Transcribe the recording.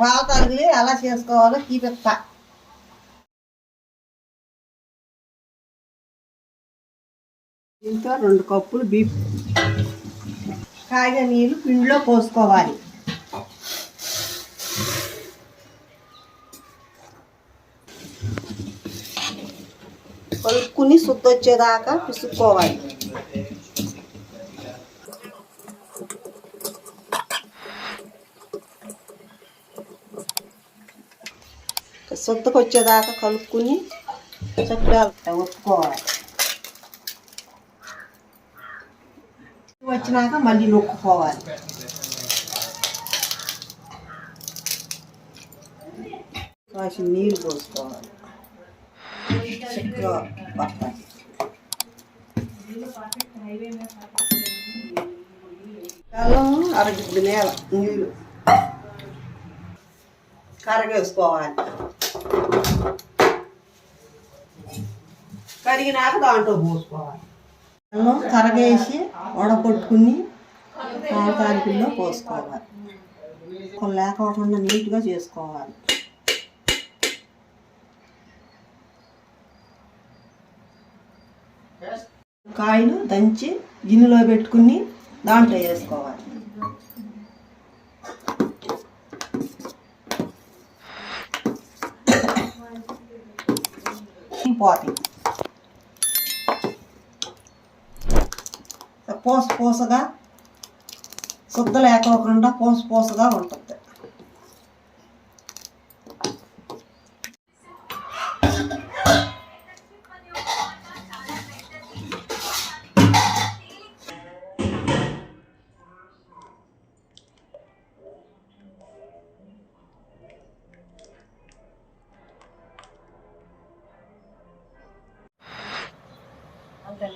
పాల తాగులి ఎలా చేసుకోవాలో చూపిస్తా. దీంతో 2 కప్పులు బీప్ కాగిన నీళ్ళు పిండిలో పోసుకోవాలి. కలుపుకుని శుద్ధొచ్చేదాకా పిసుక్కోవాలి. శుద్ధకొచ్చేదాకా కలుపుకుని చక్కగా ఒత్తుకోవాలి. వచ్చినాక మళ్ళీ నొక్కుకోవాలి. కాసిన నీళ్ళు పోసుకోవాలి. చక్కగా పట్టాలి. కాలం అరగిద్ది నేల నీళ్ళు కరగేసుకోవాలి. కరిగినాక దాంట్లో పోసుకోవాలి. కరగేసి వడపట్టుకుని పాల తాలికల్లో పోసుకోవాలి. లేకోకుండా నీట్గా చేసుకోవాలి. కాయలు దంచి గిన్నెలో పెట్టుకుని దాంట్లో వేసుకోవాలి. పోతాయి. పోసగా శుద్ధ లేకోకుండా పోసగా ఉంటుంది. అంతే.